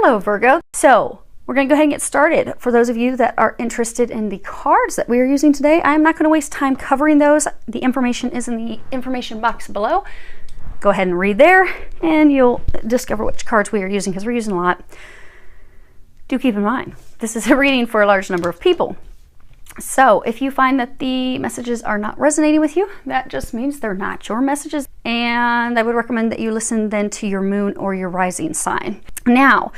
Hello, Virgo. So we're going to go ahead and get started. For those of you that are interested in the cards that we are using today, I'm not going to waste time covering those. The information is in the information box below. Go ahead and read there, and you'll discover which cards we are using, because we're using a lot. Do keep in mind, this is a reading for a large number of people. So if you find that the messages are not resonating with you, that just means they're not your messages. And I would recommend that you listen then to your moon or your rising sign. Now,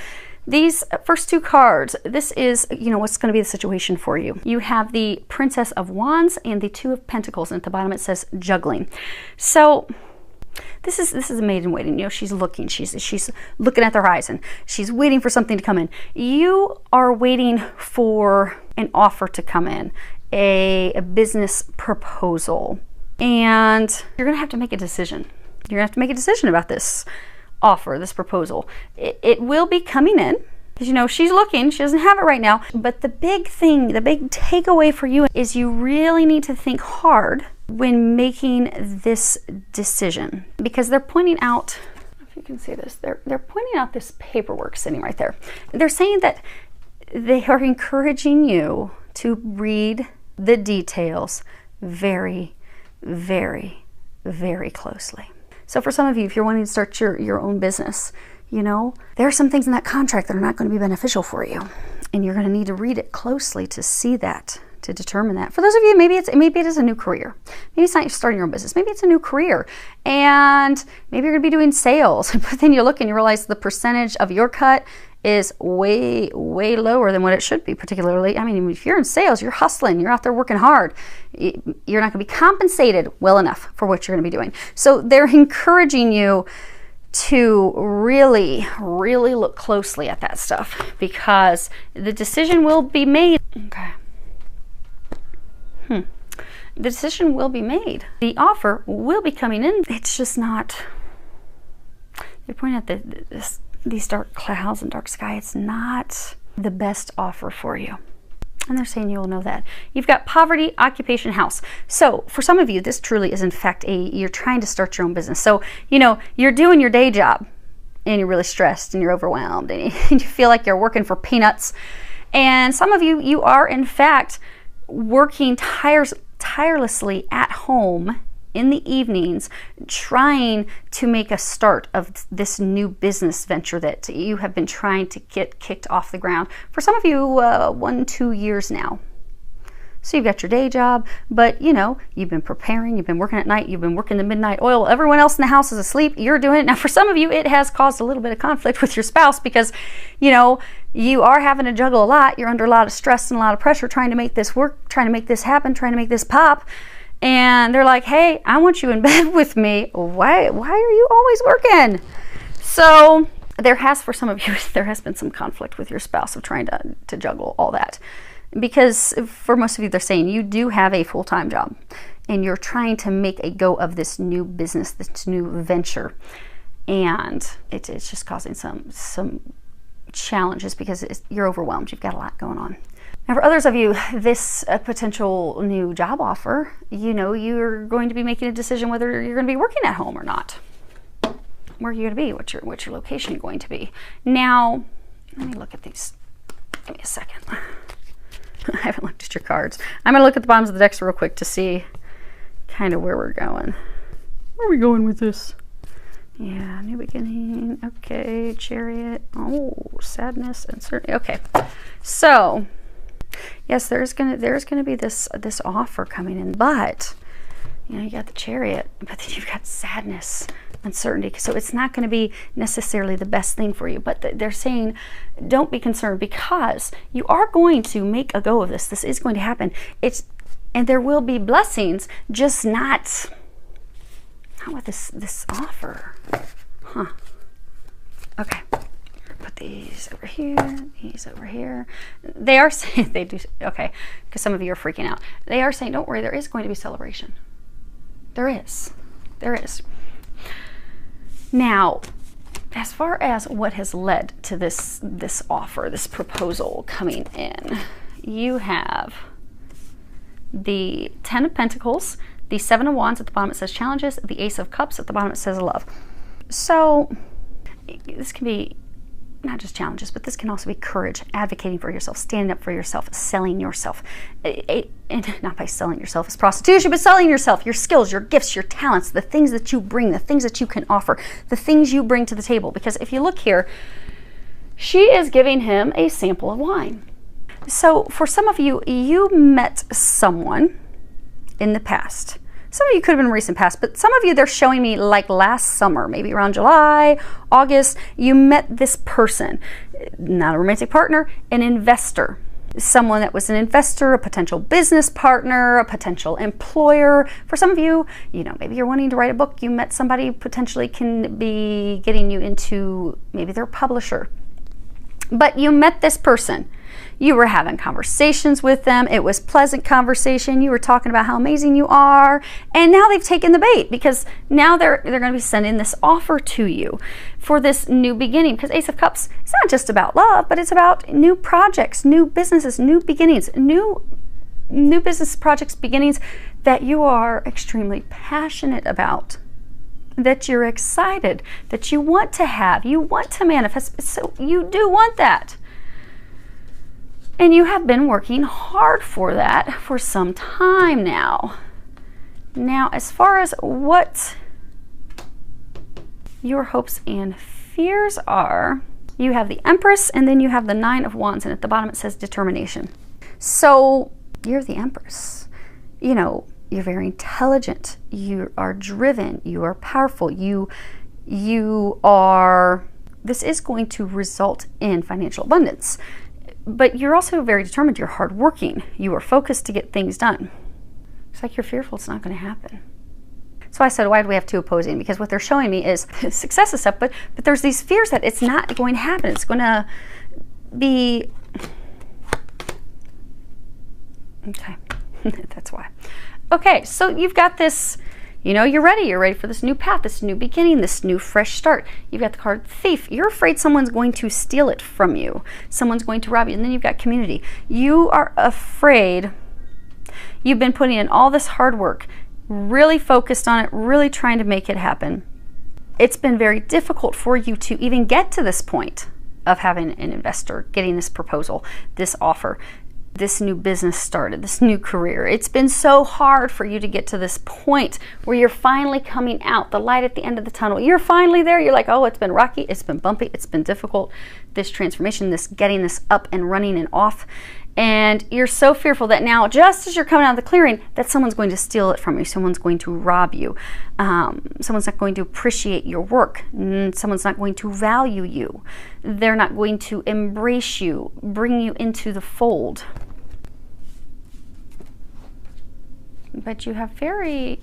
these first two cards, this is, what's going to be the situation for you. You have the Princess of Wands and the Two of Pentacles, and at the bottom it says juggling. So this is a maiden waiting. She's looking. She's looking at the horizon. She's waiting for something to come in. You are waiting for an offer to come in, a business proposal, and you're gonna have to make a decision. You're gonna have to make a decision about this offer, this proposal. It will be coming in, because she's looking. She doesn't have it right now. But the big thing, the big takeaway for you is you really need to think hard when making this decision, because they're pointing out, if you can see this, they're pointing out this paperwork sitting right there. They're saying that they are encouraging you to read the details very, very, very closely. So for some of you, if you're wanting to start your own business, there are some things in that contract that are not going to be beneficial for you, and you're going to need to read it closely to see that, to determine that. For those of you, maybe it is a new career. Maybe it's not starting your own business. Maybe it's a new career, and maybe you're going to be doing sales. But then you look and you realize the percentage of your cut is way, way lower than what it should be. Particularly, if you're in sales, you're hustling, you're out there working hard. You're not going to be compensated well enough for what you're going to be doing. So they're encouraging you to really, really look closely at that stuff, because the decision will be made. Okay. The decision will be made. The offer will be coming in. It's just not. They're pointing out these dark clouds and dark sky. It's not the best offer for you. And they're saying you will know that. You've got poverty, occupation, house. So for some of you, this truly is in fact you're trying to start your own business. So, you're doing your day job and you're really stressed and you're overwhelmed and you feel like you're working for peanuts. And some of you are in fact working tirelessly at home in the evenings, trying to make a start of this new business venture that you have been trying to get kicked off the ground for some of you 1-2 years now. So you've got your day job, but you've been preparing, you've been working at night, you've been working the midnight oil, everyone else in the house is asleep, you're doing it. Now for some of you, it has caused a little bit of conflict with your spouse, because you are having to juggle a lot, you're under a lot of stress and a lot of pressure trying to make this work, trying to make this happen, trying to make this pop. And they're like, hey, I want you in bed with me. Why are you always working? So for some of you, there has been some conflict with your spouse of trying to juggle all that. Because for most of you, they're saying you do have a full-time job and you're trying to make a go of this new business, this new venture. And it's just causing some challenges because you're overwhelmed. You've got a lot going on. Now, for others of you, this potential new job offer, you're going to be making a decision whether you're going to be working at home or not. Where are you going to be? What's your location going to be? Now, let me look at these. Give me a second. I haven't looked at your cards. I'm going to look at the bottoms of the decks real quick to see kind of where we're going. Where are we going with this? Yeah, new beginning. Okay, Chariot. Oh, sadness and certainty. Okay, so yes, there's gonna be this offer coming in, but you got the Chariot, but then you've got sadness, uncertainty. So it's not going to be necessarily the best thing for you. But they're saying, don't be concerned, because you are going to make a go of this. This is going to happen. And there will be blessings, just not with this offer. Huh. Okay. Put these over here, these over here. They are saying, they do, okay, because some of you are freaking out. They are saying, don't worry, there is going to be celebration. There is. Now, as far as what has led to this offer, this proposal coming in, you have the Ten of Pentacles, the Seven of Wands. At the bottom it says challenges, the Ace of Cups. At the bottom it says love. So this can be not just challenges, but this can also be courage, advocating for yourself, standing up for yourself, selling yourself. And not by selling yourself as prostitution, but selling yourself, your skills, your gifts, your talents, the things that you bring, the things that you can offer, the things you bring to the table. Because if you look here, she is giving him a sample of wine. So for some of you, you met someone in the past. Some of you could have been recent past, but some of you, they're showing me like last summer, maybe around July, August, you met this person, not a romantic partner, an investor, someone that was an investor, a potential business partner, a potential employer. For some of you, maybe you're wanting to write a book. You met somebody who potentially can be getting you into, maybe they're a publisher. But you met this person. You were having conversations with them. It was pleasant conversation. You were talking about how amazing you are. And now they've taken the bait, because now they're going to be sending this offer to you for this new beginning. Because Ace of Cups, it's not just about love, but it's about new projects, new businesses, new beginnings, new business projects, beginnings that you are extremely passionate about, that you're excited, that you want to have, you want to manifest. So you do want that. And you have been working hard for that for some time now. Now, as far as what your hopes and fears are, you have the Empress, and then you have the Nine of Wands, and at the bottom it says determination. So you're the Empress. You're very intelligent. You are driven. You are powerful. You are, this is going to result in financial abundance. But you're also very determined. You're hardworking. You are focused to get things done. It's like you're fearful it's not going to happen. So I said, why do we have two opposing? Because what they're showing me is success is stuff, but there's these fears that it's not going to happen. It's going to be... Okay, that's why. Okay, so you've got this... you're ready. You're ready for this new path, this new beginning, this new fresh start. You've got the card Thief. You're afraid someone's going to steal it from you. Someone's going to rob you. And then you've got Community. You are afraid. You've been putting in all this hard work, really focused on it, really trying to make it happen. It's been very difficult for you to even get to this point of having an investor, getting this proposal, this offer, this new business started, this new career. It's been so hard for you to get to this point where you're finally coming out, the light at the end of the tunnel. You're finally there. You're like, oh, it's been rocky, it's been bumpy, it's been difficult. This transformation, this getting this up and running and off. And you're so fearful that now, just as you're coming out of the clearing, that someone's going to steal it from you. Someone's going to rob you. Someone's not going to appreciate your work. Someone's not going to value you. They're not going to embrace you, bring you into the fold. But you have very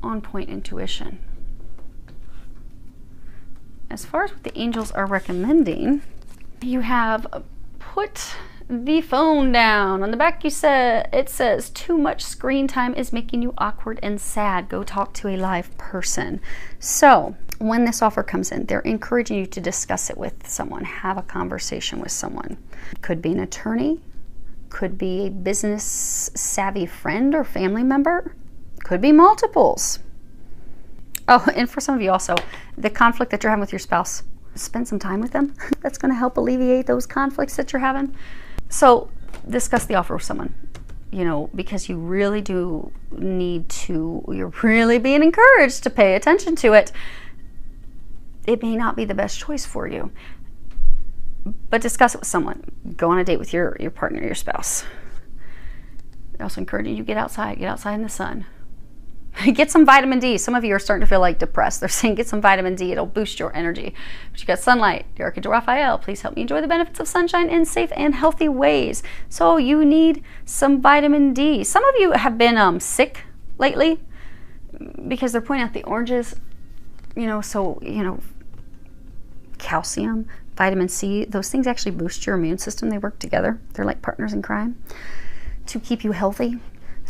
on-point intuition. As far as what the angels are recommending, you have put the phone down. On the back it says, too much screen time is making you awkward and sad. Go talk to a live person. So when this offer comes in, they're encouraging you to discuss it with someone, have a conversation with someone. Could be an attorney, could be a business savvy friend or family member, could be multiples. Oh, and for some of you also, the conflict that you're having with your spouse, spend some time with them. That's going to help alleviate those conflicts that you're having. So discuss the offer with someone, because you really do need to, you're really being encouraged to pay attention to it. It may not be the best choice for you, but discuss it with someone. Go on a date with your partner, your spouse. They're also encouraging you to get outside in the sun. Get some vitamin D. Some of you are starting to feel like depressed. They're saying get some vitamin D. It'll boost your energy. But you got sunlight. Dear Archangel Raphael, please help me enjoy the benefits of sunshine in safe and healthy ways. So you need some vitamin D. Some of you have been sick lately because they're pointing out the oranges. Calcium, vitamin C, those things actually boost your immune system. They work together. They're like partners in crime to keep you healthy.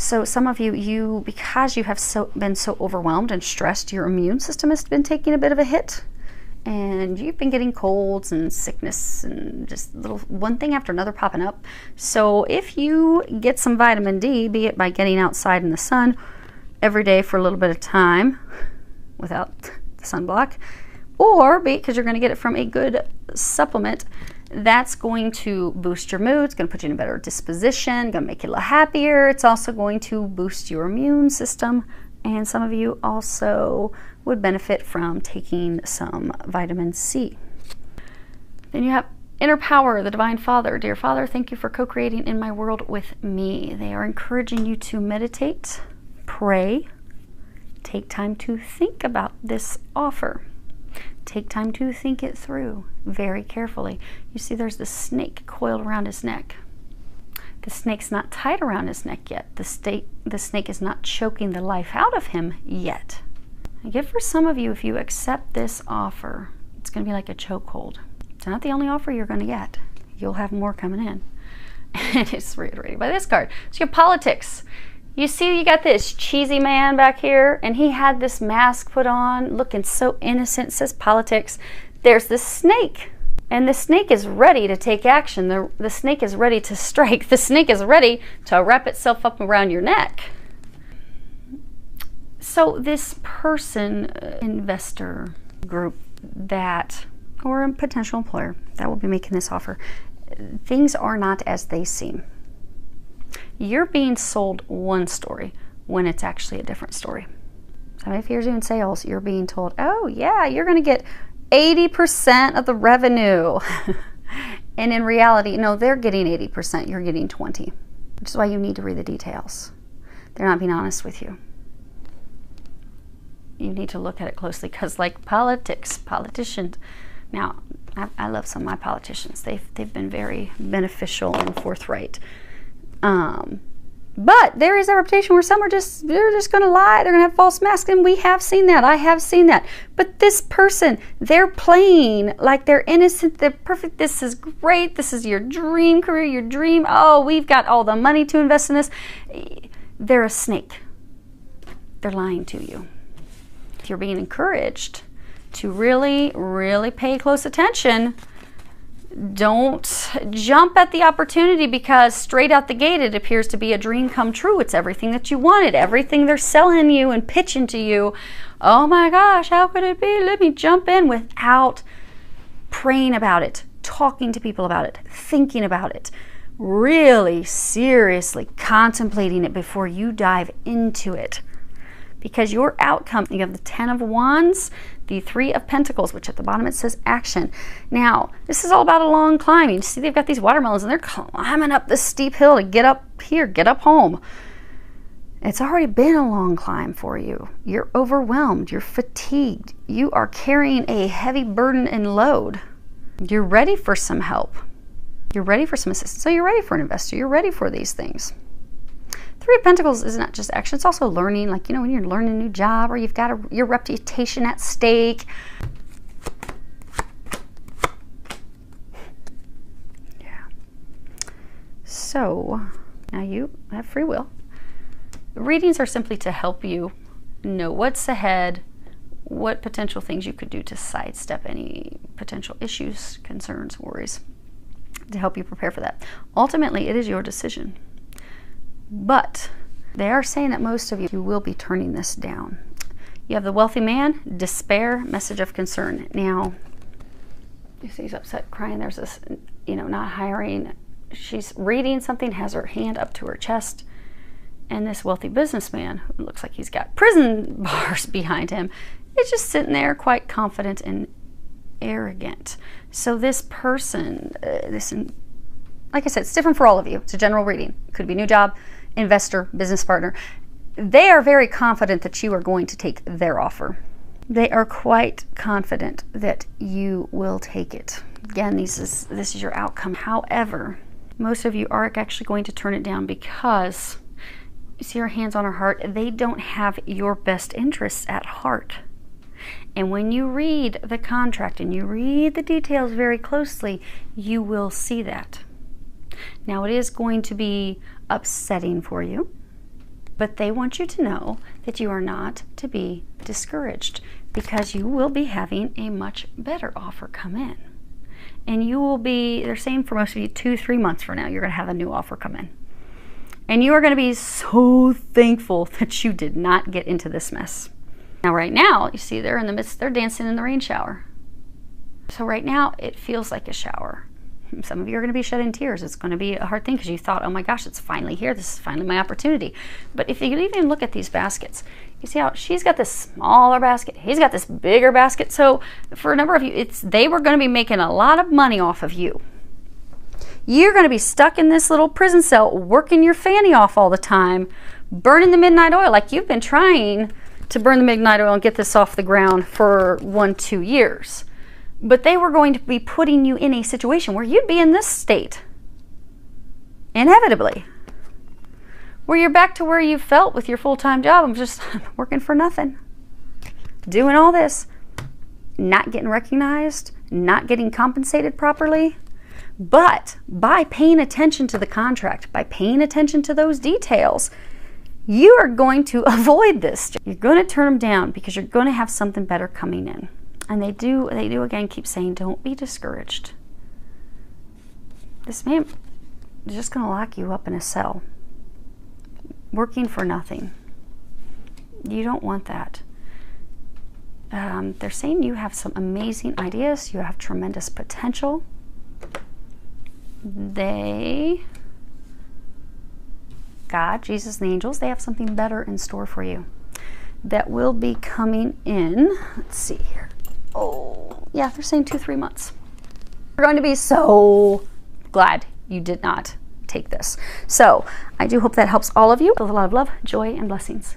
So some of you, because you have been so overwhelmed and stressed, your immune system has been taking a bit of a hit. And you've been getting colds and sickness and just little one thing after another popping up. So if you get some vitamin D, be it by getting outside in the sun every day for a little bit of time without the sunblock, or because you're going to get it from a good supplement that's going to boost your mood. It's going to put you in a better disposition, going to make you a little happier. It's also going to boost your immune system. And some of you also would benefit from taking some vitamin C. Then you have Inner Power, the Divine Father. Dear Father, thank you for co-creating in my world with me. They are encouraging you to meditate, pray, take time to think about this offer. Take time to think it through very carefully. You see there's this snake coiled around his neck. The snake's not tied around his neck yet. The snake is not choking the life out of him yet. I get for some of you, if you accept this offer, it's going to be like a chokehold. It's not the only offer you're going to get. You'll have more coming in. And it's reiterated by this card. So your politics. You see, you got this cheesy man back here, and he had this mask put on, looking so innocent. It says politics. There's this snake, and the snake is ready to take action. The snake is ready to strike. The snake is ready to wrap itself up around your neck. So this person, investor group that, or a potential employer that will be making this offer, things are not as they seem. You're being sold one story when it's actually a different story. So if you're doing sales, you're being told, oh yeah, you're going to get 80% of the revenue. And in reality, no, they're getting 80%, you're getting 20%, which is why you need to read the details. They're not being honest with you. You need to look at it closely, because like politicians, now I love some of my politicians. They've been very beneficial and forthright. But there is a reputation where some are they're just going to lie. They're going to have false masks, and we have seen that. I have seen that. But this person, they're playing like they're innocent. They're perfect. This is great. This is your dream career, your dream. Oh, we've got all the money to invest in this. They're a snake. They're lying to you. If you're being encouraged to really, really pay close attention, don't jump at the opportunity, because straight out the gate it appears to be a dream come true. It's everything that you wanted, everything they're selling you and pitching to you. Oh my gosh, how could it be? Let me jump in, without praying about it, talking to people about it, thinking about it, really seriously contemplating it before you dive into it. Because your outcome, you have the 10 of Wands, the 3 of Pentacles, which at the bottom it says action. Now, this is all about a long climb. You see they've got these watermelons, and they're climbing up this steep hill to get up here, get up home. It's already been a long climb for you. You're overwhelmed. You're fatigued. You are carrying a heavy burden and load. You're ready for some help. You're ready for some assistance. So you're ready for an investor. You're ready for these things. 3 of Pentacles is not just action, it's also learning. Like, you know, when you're learning a new job, or you've got your reputation at stake. Yeah. So, now you have free will. Readings are simply to help you know what's ahead, what potential things you could do to sidestep any potential issues, concerns, worries, to help you prepare for that. Ultimately, it is your decision. But they are saying that most of you will be turning this down. You have the wealthy man, despair, message of concern. Now, you see he's upset, crying. There's this, you know, not hiring. She's reading something, has her hand up to her chest. And this wealthy businessman, who looks like he's got prison bars behind him, is just sitting there quite confident and arrogant. So this person, like I said, it's different for all of you. It's a general reading. It could be new job, investor, business partner. They are very confident that you are going to take their offer. They are quite confident that you will take it. Again, this is your outcome. However, most of you are actually going to turn it down, because you see her hands on her heart. They don't have your best interests at heart. And when you read the contract and you read the details very closely, you will see that. Now, it is going to be upsetting for you, but they want you to know that you are not to be discouraged, because you will be having a much better offer come in. And you will be, they're saying for most of you, 2-3 months from now, you're going to have a new offer come in. And you are going to be so thankful that you did not get into this mess. Now, right now, you see they're in the midst, they're dancing in the rain shower. So right now, it feels like a shower. Some of you are going to be shedding tears. It's going to be a hard thing because you thought, oh my gosh, it's finally here. This is finally my opportunity. But if you even look at these baskets, you see how she's got this smaller basket. He's got this bigger basket. So for a number of you, they were going to be making a lot of money off of you. You're going to be stuck in this little prison cell, working your fanny off all the time, burning the midnight oil. Like you've been trying to burn the midnight oil and get this off the ground for 1-2 years. But they were going to be putting you in a situation where you'd be in this state, inevitably, where you're back to where you felt with your full-time job. I'm just working for nothing, doing all this, not getting recognized, not getting compensated properly. But by paying attention to the contract, by paying attention to those details, you are going to avoid this. You're going to turn them down because you're going to have something better coming in. And they do again keep saying, don't be discouraged. This man is just going to lock you up in a cell, working for nothing. You don't want that. They're saying you have some amazing ideas. You have tremendous potential. God, Jesus, and the angels, they have something better in store for you that will be coming in. Let's see here. Oh, yeah, they're saying 2-3 months. You're going to be so glad you did not take this. So I do hope that helps all of you with a lot of love, joy, and blessings.